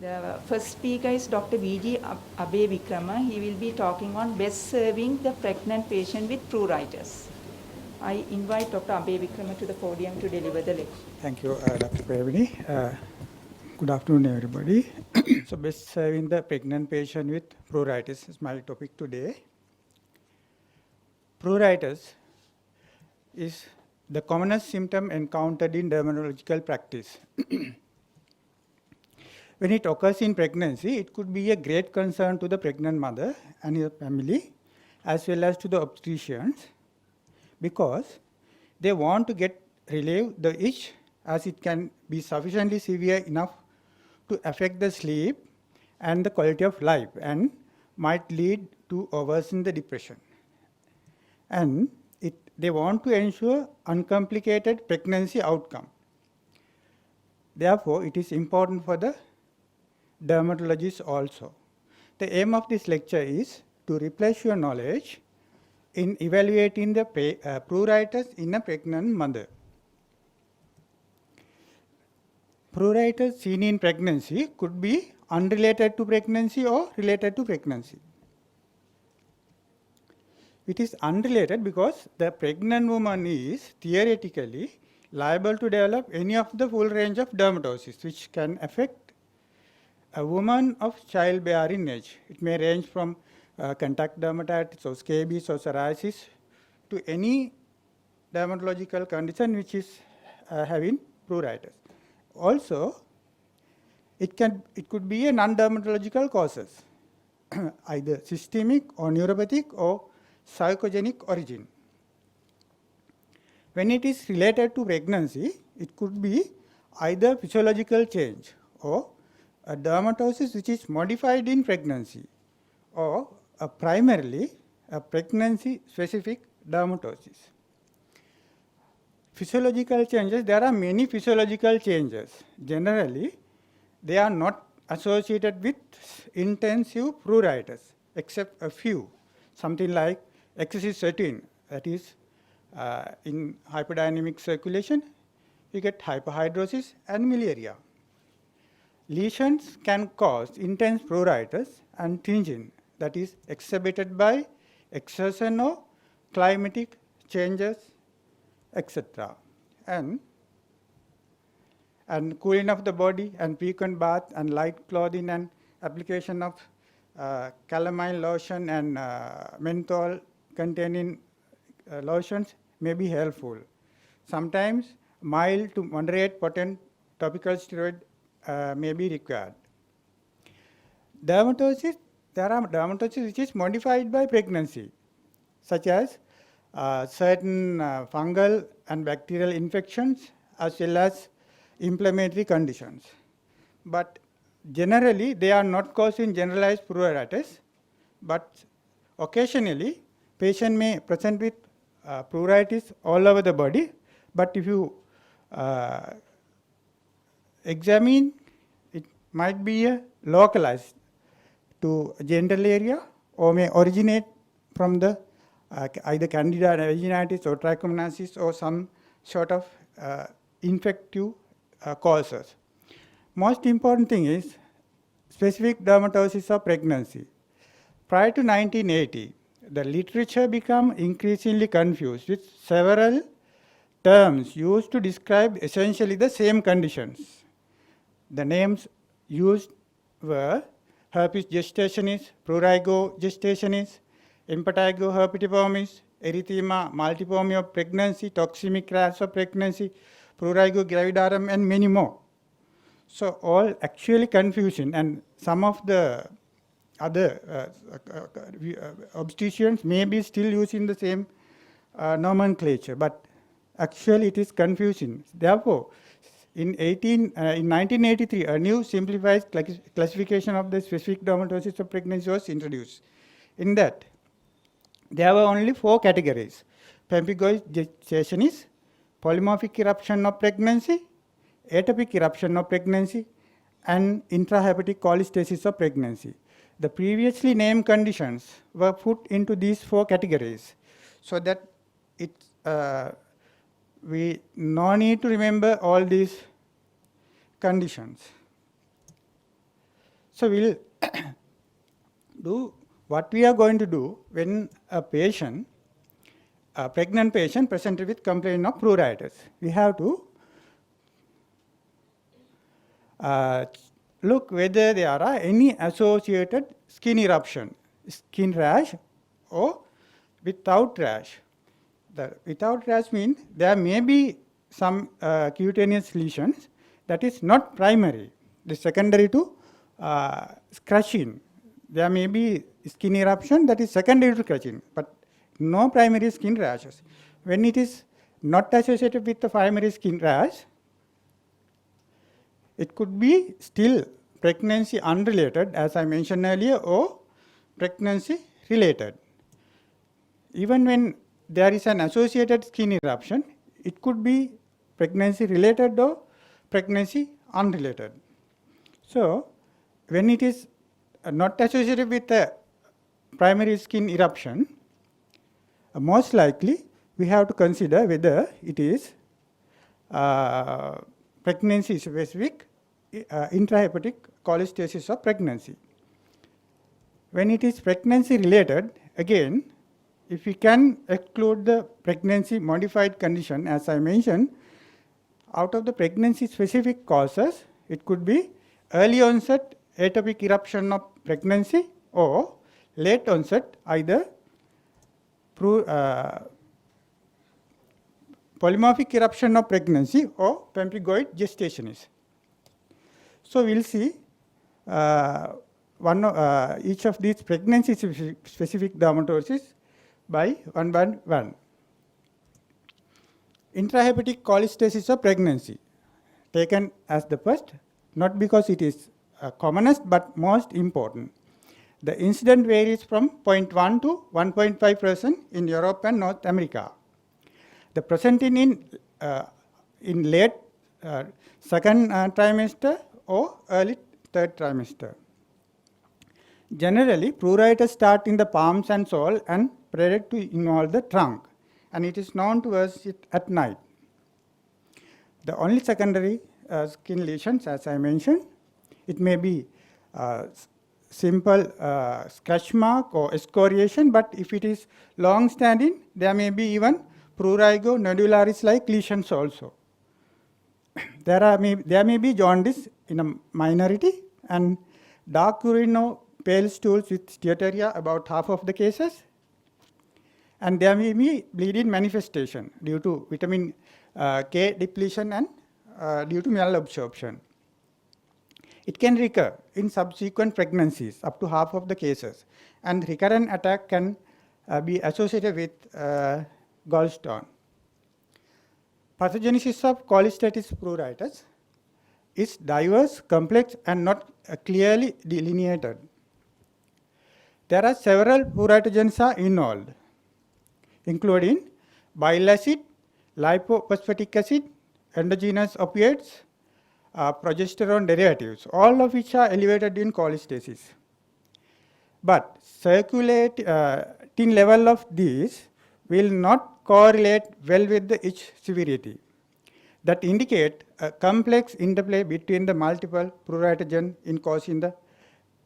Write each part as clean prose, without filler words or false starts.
The first speaker is Dr. V.G. Abeywickrama. He will be talking on best serving the pregnant patient with pruritus. I invite Dr. Abeywickrama to the podium to deliver the lecture. Thank you, Dr. Previni. Good afternoon, everybody. So, best serving the pregnant patient with pruritus is my topic today. Pruritus is the commonest symptom encountered in dermatological practice. When it occurs in pregnancy, it could be a great concern to the pregnant mother and her family, as well as to the obstetricians, because they want to get relieve the itch, as it can be sufficiently severe enough to affect the sleep and the quality of life, and might lead to worsen the depression. And they want to ensure uncomplicated pregnancy outcome. Therefore, it is important for the dermatologists also. The aim of this lecture is to replace your knowledge in evaluating the pruritus in a pregnant mother. Pruritus seen in pregnancy could be unrelated to pregnancy or related to pregnancy. It is unrelated because the pregnant woman is theoretically liable to develop any of the full range of dermatosis, which can affect a woman of childbearing age. It may range from contact dermatitis or scabies or psoriasis to any dermatological condition which is having pruritus. Also, it could be a non-dermatological causes, either systemic or neuropathic or psychogenic origin. When it is related to pregnancy, it could be either physiological change or a dermatosis which is modified in pregnancy, or primarily a pregnancy-specific dermatosis. Physiological changes, there are many physiological changes. Generally, they are not associated with intensive pruritus, except a few, something like excessive sweating, that is in hyperdynamic circulation, you get hyperhidrosis and miliaria. Lesions can cause intense pruritus and tinging, that is exacerbated by exertion or climatic changes, etc. And cooling of the body and frequent bath and light clothing and application of calamine lotion and menthol containing lotions may be helpful. Sometimes mild to moderate potent topical steroid may be required. Dermatosis, there are dermatosis which is modified by pregnancy, such as certain fungal and bacterial infections as well as inflammatory conditions. But generally, they are not causing generalized pruritus, but occasionally, patient may present with pruritus all over the body, but if you examine, it might be localized to genital area or may originate from the either Candida vaginitis or trichomoniasis or some sort of infective causes. Most important thing is specific dermatosis of pregnancy. Prior to 1980, the literature became increasingly confused with several terms used to describe essentially the same conditions. The names used were herpes gestationis, prurigo gestationis, impetigo herpetiformis, erythema multiforme of pregnancy, toxemic rash of pregnancy, prurigo gravidarum, and many more. So all actually confusing, and some of the other obstetricians may be still using the same nomenclature, but actually it is confusing. Therefore, in 1983, a new simplified classification of the specific dermatosis of pregnancy was introduced. In that, there were only 4 categories: pemphigoid gestationis, polymorphic eruption of pregnancy, atopic eruption of pregnancy, and intrahepatic cholestasis of pregnancy. The previously named conditions were put into these 4 categories, so that we no need to remember all these conditions. So we'll do what we are going to do when a patient, a pregnant patient presented with complaint of pruritus. We have to look whether there are any associated skin eruption, skin rash or without rash. The without rash means there may be some cutaneous lesions that is not primary, the secondary to scratching. There may be skin eruption that is secondary to scratching, but no primary skin rashes. When it is not associated with the primary skin rash, it could be still pregnancy unrelated, as I mentioned earlier, or pregnancy related. Even when there is an associated skin eruption, it could be pregnancy related or pregnancy unrelated. So, when it is not associated with a primary skin eruption, most likely we have to consider whether it is pregnancy specific intrahepatic cholestasis of pregnancy. When it is pregnancy related, again, if we can exclude the pregnancy modified condition, as I mentioned, out of the pregnancy specific causes, it could be early onset atopic eruption of pregnancy or late onset either polymorphic eruption of pregnancy or pemphigoid gestationis. So we'll see each of these pregnancy specific dermatoses by one by one. Intrahepatic cholestasis of pregnancy, taken as the first, not because it is commonest but most important. The incidence varies from 0.1 to 1.5% in Europe and North America. The presenting in late second trimester or early third trimester. Generally, pruritus start in the palms and sole and spread to involve the trunk, and it is known to us at night. The only secondary skin lesions, as I mentioned, it may be simple scratch mark or excoriation, but if it is long standing, there may be even prurigo nodularis like lesions also. There may be jaundice in a minority, and dark urine or pale stools with steatorrhea about half of the cases. And there may be bleeding manifestation due to vitamin K depletion and due to malabsorption. It can recur in subsequent pregnancies up to half of the cases, and recurrent attack can be associated with gallstone. Pathogenesis of cholestasis pruritus is diverse, complex, and not clearly delineated. There are several pruritogens involved, including bile acid, lipophosphatic acid, endogenous opiates, progesterone derivatives, all of which are elevated in cholestasis. But circulating level of these will not correlate well with the itch severity. That indicate a complex interplay between the multiple pruritogen in causing the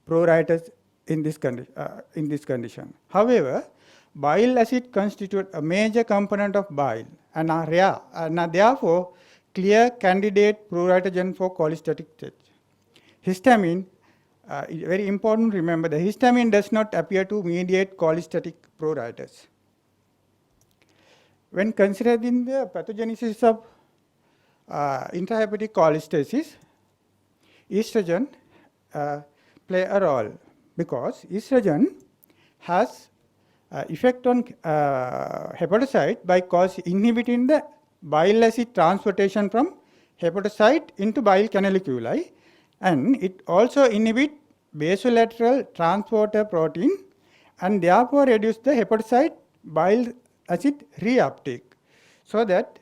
pruritus in this condition. However, bile acid constitute a major component of bile and are rare and are therefore clear candidate pruritogen for cholestatic stage. Histamine, very important to remember, the histamine does not appear to mediate cholestatic pruritus. When considering the pathogenesis of intrahepatic cholestasis, estrogen play a role, because estrogen has effect on hepatocyte by inhibiting the bile acid transportation from hepatocyte into bile canaliculi, and it also inhibits basolateral transporter protein and therefore reduce the hepatocyte bile acid reuptake, so that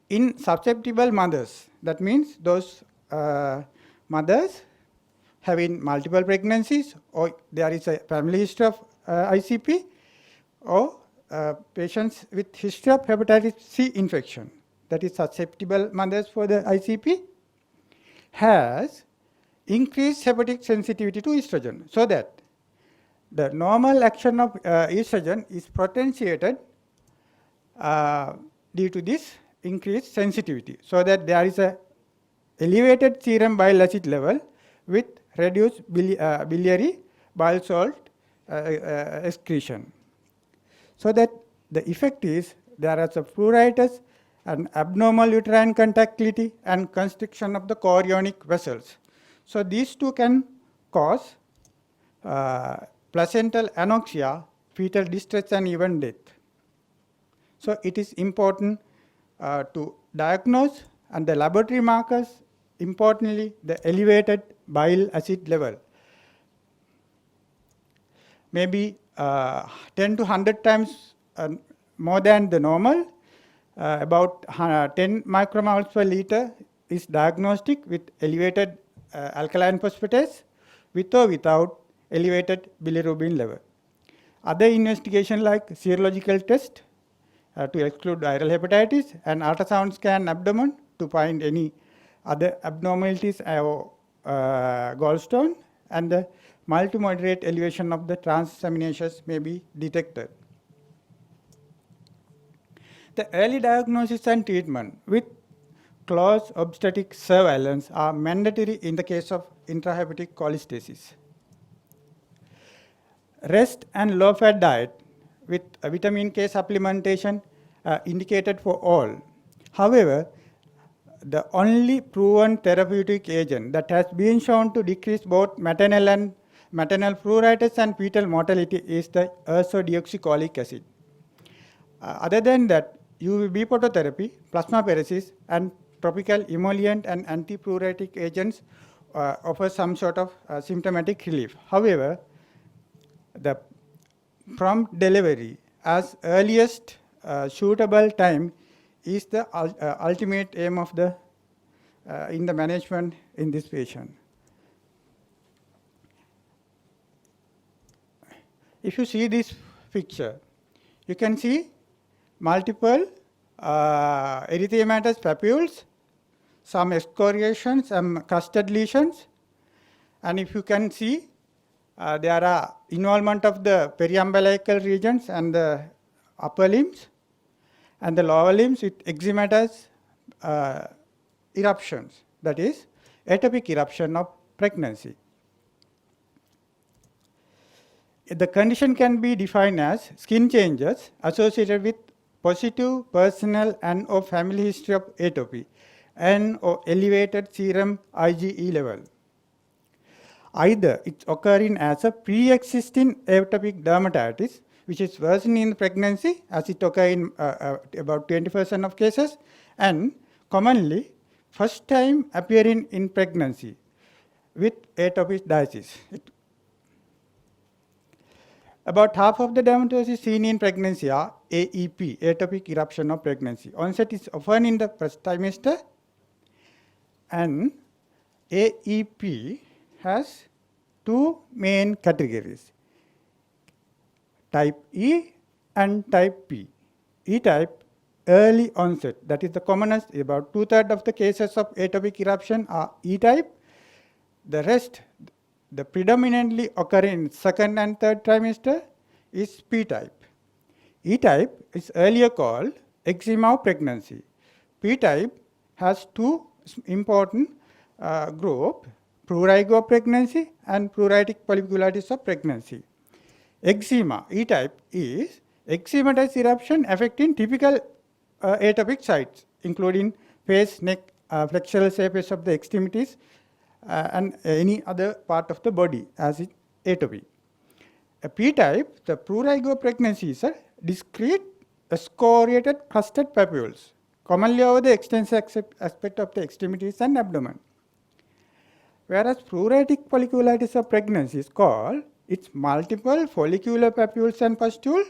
in susceptible mothers, that means those mothers having multiple pregnancies, or there is a family history of ICP, or patients with history of hepatitis C infection, that is susceptible mothers for the ICP, has increased hepatic sensitivity to estrogen, so that the normal action of estrogen is potentiated due to this increased sensitivity, so that there is a elevated serum bile acid level with reduced biliary bile salt excretion. So that the effect is there is a pruritus and abnormal uterine contractility and constriction of the chorionic vessels. So these two can cause placental anoxia, fetal distress, and even death. So it is important to diagnose, and the laboratory markers, importantly, the elevated bile acid level, maybe 10 to 100 times more than the normal. About 10 micromoles per liter is diagnostic with elevated alkaline phosphatase, with or without elevated bilirubin level. Other investigation like serological test to exclude viral hepatitis, and ultrasound scan abdomen to find any other abnormalities or gallstone, and the mild to moderate elevation of the transaminases may be detected. The early diagnosis and treatment with close obstetric surveillance are mandatory in the case of intrahepatic cholestasis. Rest and low-fat diet with a vitamin K supplementation indicated for all. However, the only proven therapeutic agent that has been shown to decrease both maternal pruritus and fetal mortality is the ursodeoxycholic acid. Other than that, UVB phototherapy, plasmapheresis, and topical emollient and antipruritic agents offer some sort of symptomatic relief. However, the prompt delivery as earliest suitable time is the ultimate aim of the in the management in this patient. If you see this picture, you can see multiple erythematous papules, some excoriations, some custard lesions, and if you can see, there are involvement of the periumbilical regions and the upper limbs and the lower limbs with eczematous eruptions, that is, atopic eruption of pregnancy. The condition can be defined as skin changes associated with positive personal and or family history of atopy and or elevated serum IgE level. Either it's occurring as a pre-existing atopic dermatitis, which is worsening in pregnancy, as it occurs in about 20% of cases, and commonly first time appearing in pregnancy with atopic disease. About half of the dermatosis seen in pregnancy are AEP, atopic eruption of pregnancy. Onset is often in the first trimester, and AEP has two main categories, type E and type P. E-type, early onset, that is the commonest. About 2/3 of the cases of atopic eruption are E-type. The rest, the predominantly occurring in second and third trimester, is P-type. E-type is earlier called eczema of pregnancy. P-type has two important groups, prurigo of pregnancy and pruritic folliculitis of pregnancy. Eczema, E-type, is eczematous eruption affecting typical atopic sites, including face, neck, flexural surface of the extremities, and any other part of the body as in atopy. A P-type, the prurigo pregnancy, is a discrete excoriated clustered papules, commonly over the extensive aspect of the extremities and abdomen. Whereas pruritic folliculitis of pregnancy is called, it's multiple follicular papules and pustules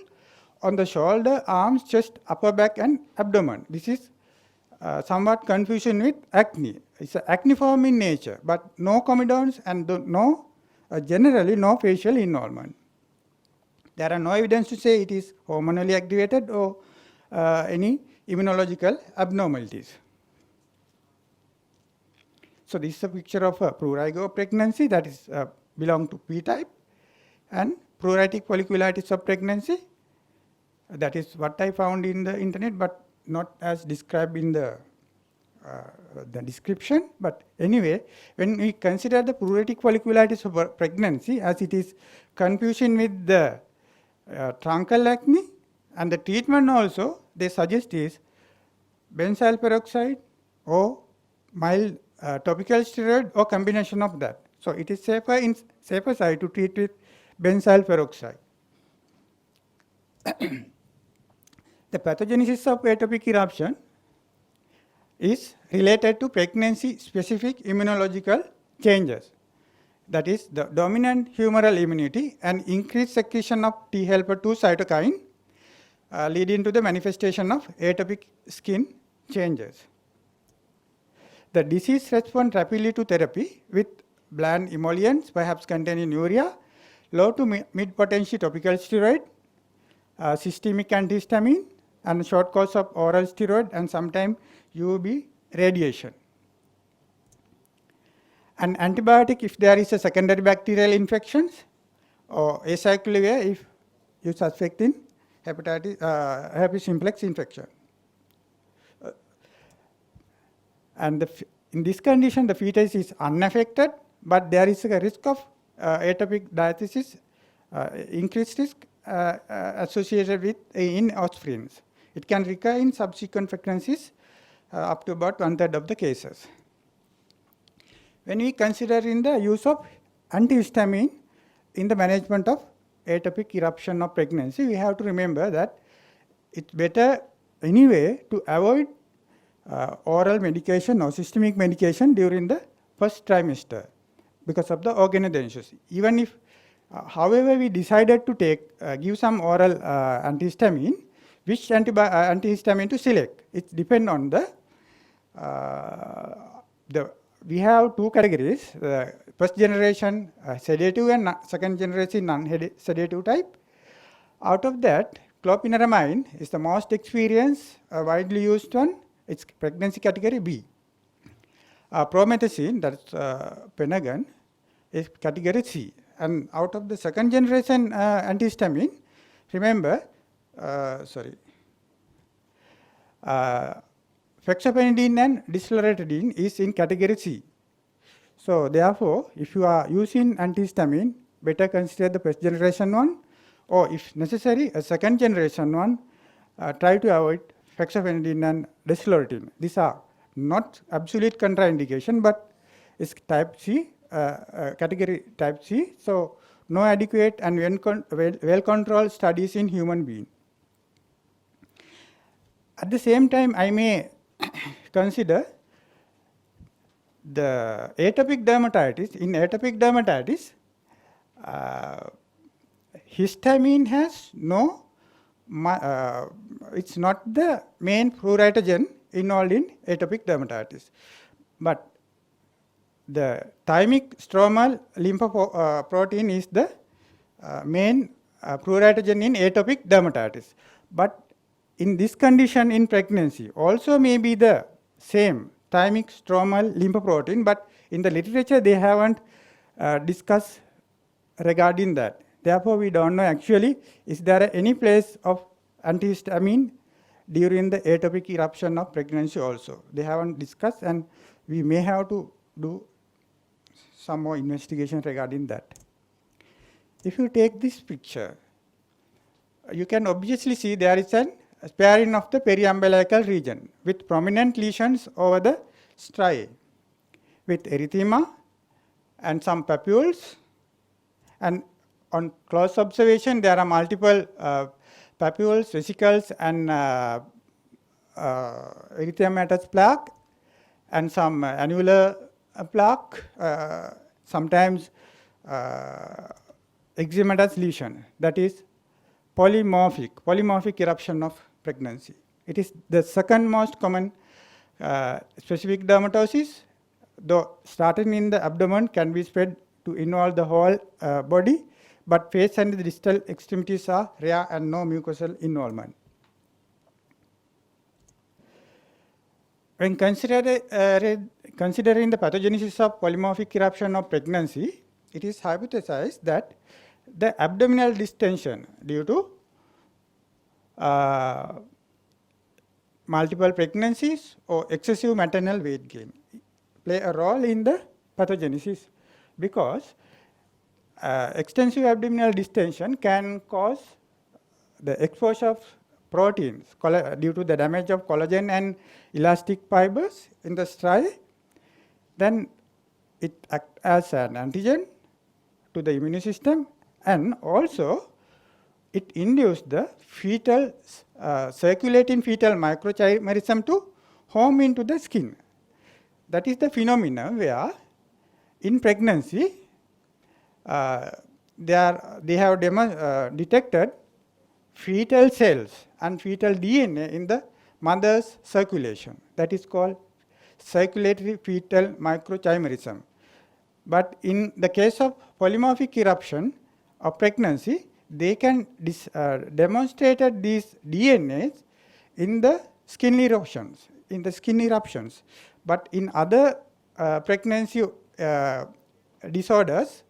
on the shoulder, arms, chest, upper back, and abdomen. This is somewhat confusion with acne. It's acneiform in nature, but no comedones and generally no facial involvement. There are no evidence to say it is hormonally activated or any immunological abnormalities. So this is a picture of a prurigo pregnancy that is belong to P type, and pruritic folliculitis of pregnancy. That is what I found in the internet, but not as described in the description. But anyway, when we consider the pruritic folliculitis of pregnancy, as it is confusion with the truncal acne, and the treatment also they suggest is benzyl peroxide or mild topical steroid or combination of that. So it is safer side to treat with benzyl peroxide. The pathogenesis of atopic eruption is related to pregnancy-specific immunological changes. That is the dominant humoral immunity and increased secretion of T helper 2 cytokine leading to the manifestation of atopic skin changes. The disease responds rapidly to therapy with bland emollients, perhaps containing urea, low to mid-potency topical steroid, systemic antihistamine, and short course of oral steroid, and sometimes UV radiation. An antibiotic if there is a secondary bacterial infections, or acyclovir if you suspect in herpes simplex infection. And in this condition, the fetus is unaffected, but there is a risk of atopic diathesis, increased risk associated with in offsprings. It can recur in subsequent pregnancies up to about 1/3 of the cases. When we consider in the use of antihistamine in the management of atopic eruption of pregnancy, we have to remember that it's better anyway to avoid oral medication or systemic medication during the first trimester because of the organogenesis. Even if, however, we decided to give some oral antihistamine, which antihistamine to select, it depends on we have two categories, first generation sedative and second generation non-sedative type. Out of that, clopinamide is the most experienced, widely used one. It's pregnancy category B. Promethazine, that's Penagan, is category C. And out of the second generation antihistamine, remember, fexofenadine and disloratadine is in category C. So therefore, if you are using antihistamine, better consider the first generation one, or if necessary, a second generation one. Try to avoid fexofenadine and disloratadine. These are not absolute contraindication, but it's type C, category type C. So no adequate and well-controlled studies in human being. At the same time, I may consider the atopic dermatitis. In atopic dermatitis, histamine has no, it's not the main pruritogen involved in atopic dermatitis. But the thymic stromal lymphoprotein is the main pruritogen in atopic dermatitis. But in this condition in pregnancy also may be the same thymic stromal lymphoprotein, but in the literature they haven't discussed regarding that. Therefore, we don't know actually is there any place of antihistamine during the atopic eruption of pregnancy also. They haven't discussed, and we may have to do some more investigation regarding that. If you take this picture, you can obviously see there is an sparing of the periumbilical region with prominent lesions over the striae with erythema and some papules. And on close observation, there are multiple papules, vesicles, and erythematous plaque, and some annular plaque, sometimes eczematous lesion. That is polymorphic eruption of pregnancy. It is the second most common specific dermatosis, though starting in the abdomen can be spread to involve the whole body, but face and the distal extremities are rare and no mucosal involvement. When considering considering the pathogenesis of polymorphic eruption of pregnancy, it is hypothesized that the abdominal distension due to multiple pregnancies or excessive maternal weight gain play a role in the pathogenesis, because extensive abdominal distension can cause the exposure of proteins due to the damage of collagen and elastic fibers in the striae. Then it acts as an antigen to the immune system, and also it induces the fetal circulating fetal microchimerism to home into the skin. That is the phenomenon where in pregnancy they have detected fetal cells and fetal DNA in the mother's circulation. That is called circulatory fetal microchimerism. But in the case of polymorphic eruption of pregnancy, they can demonstrate these DNAs in the skin eruptions. But in other pregnancy disorders,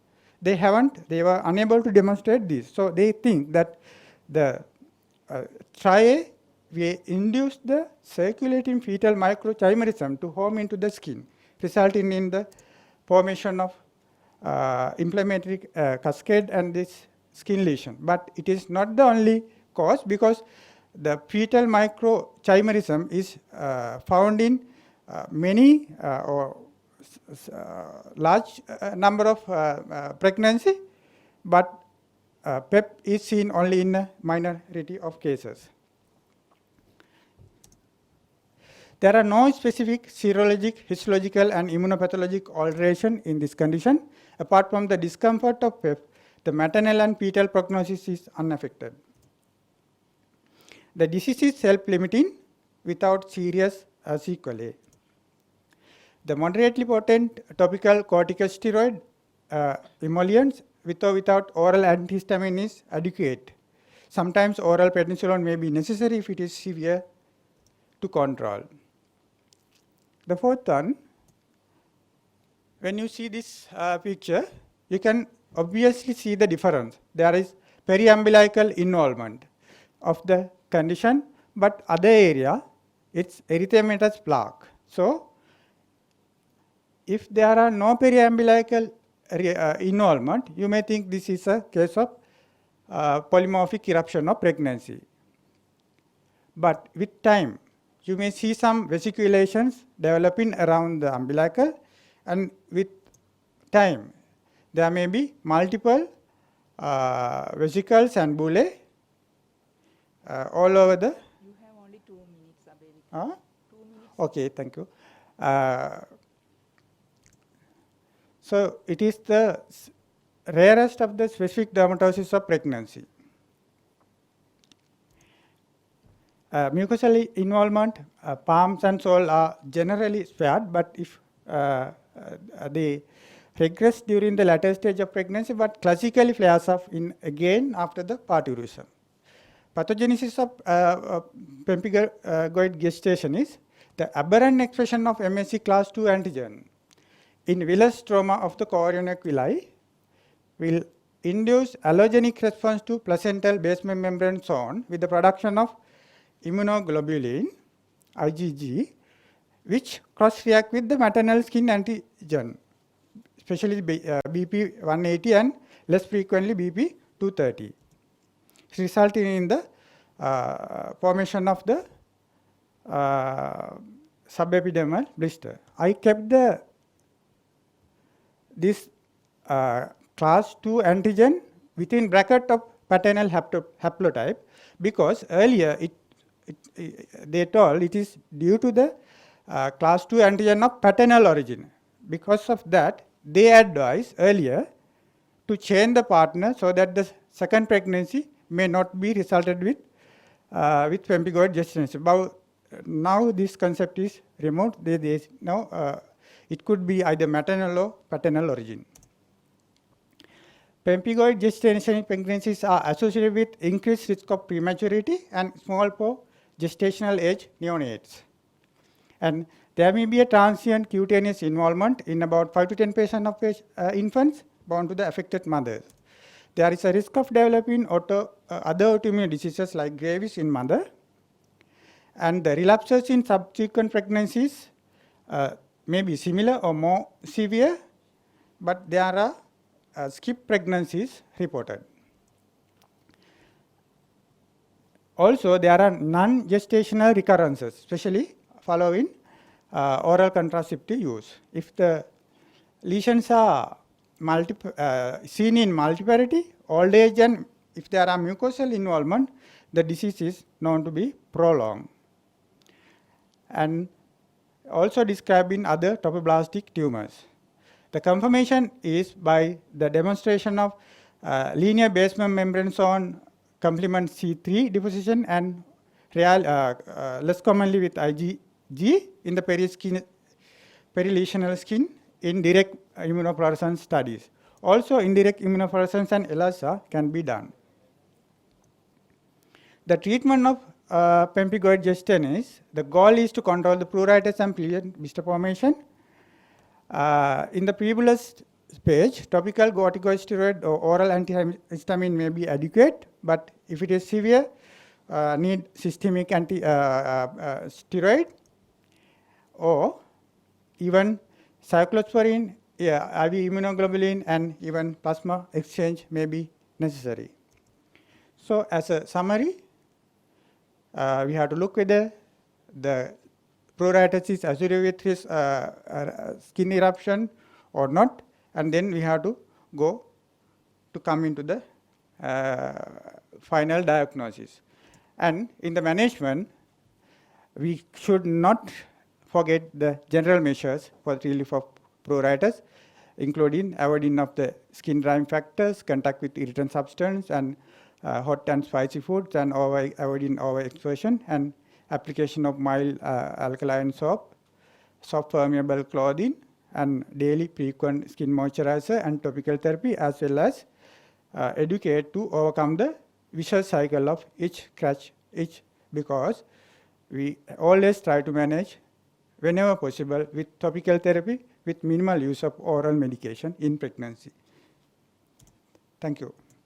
they were unable to demonstrate this. So they think that the striae will induce the circulating fetal microchimerism to home into the skin, resulting in the formation of inflammatory cascade and this skin lesion. But it is not the only cause, because the fetal microchimerism is found in many or large number of pregnancy, but PEP is seen only in a minority of cases. There are no specific serologic, histological and immunopathologic alteration in this condition. Apart from the discomfort of PEP, the maternal and fetal prognosis is unaffected. The disease is self-limiting without serious sequelae. The moderately potent topical corticosteroid emollients with or without oral antihistamine is adequate. Sometimes oral prednisolone may be necessary if it is severe to control. The fourth one, when you see this picture, you can obviously see the difference. There is periumbilical involvement of the condition, but other area, it's erythematous plaque. So if there are no periumbilical involvement, you may think this is a case of polymorphic eruption of pregnancy. But with time, you may see some vesiculations developing around the umbilical, and with time, there may be multiple vesicles and bullae all over the. You have only 2 minutes, Abeywickrama. 2 minutes. Okay, thank you. So it is the rarest of the specific dermatosis of pregnancy. Mucosal involvement, palms and sole are generally spared, but if they regress during the latter stage of pregnancy, but classically flares up again after the parturition. Pathogenesis of pemphigoid gestation is the aberrant expression of MSC class II antigen in villus stroma of the chorionic villi will induce allogenic response to placental basement membrane zone with the production of immunoglobulin, IgG, which cross-react with the maternal skin antigen, especially BP180 and less frequently BP230, resulting in the formation of the subepidermal blister. I kept this class II antigen within bracket of paternal haplotype, because earlier they told it is due to the class II antigen of paternal origin. Because of that, they advised earlier to change the partner so that the second pregnancy may not be resulted with pemphigoid gestation. But now this concept is removed. Now it could be either maternal or paternal origin. Pemphigoid gestation pregnancies are associated with increased risk of prematurity and small for gestational age neonates. And There may be a transient cutaneous involvement in about 5 to 10% of infants born to the affected mothers. There is a risk of developing other autoimmune diseases like Graves in mother, and the relapses in subsequent pregnancies may be similar or more severe, but there are skip pregnancies reported. Also, there are non-gestational recurrences, especially following oral contraceptive use. If the lesions are seen in multiparity, old age, and if there are mucosal involvement, the disease is known to be prolonged. And also described in other tropoblastic tumors. The confirmation is by the demonstration of linear basement membrane zone complement C3 deposition and less commonly with IgG in the perilesional skin in direct immunofluorescence studies. Also, indirect immunofluorescence and ELISA can be done. The treatment of pemphigoid gestanis, the goal is to control the pruritus and blister formation. In the prebulous stage, topical corticosteroid or oral antihistamine may be adequate, but if it is severe, need systemic steroid or even cyclosporine, IV immunoglobulin, and even plasma exchange may be necessary. So, as a summary, we have to look whether the pruritus is associated with skin eruption or not, and then we have to go to come into the final diagnosis. And in the management, we should not forget the general measures for the relief of pruritus, including avoiding of the skin drying factors, contact with irritant substance, and hot and spicy foods, and avoiding overexposure, and application of mild alkaline soap, soft permeable clothing, and daily frequent skin moisturizer and topical therapy, as well as educate to overcome the vicious cycle of itch, scratch, itch, because we always try to manage whenever possible with topical therapy with minimal use of oral medication in pregnancy. Thank you.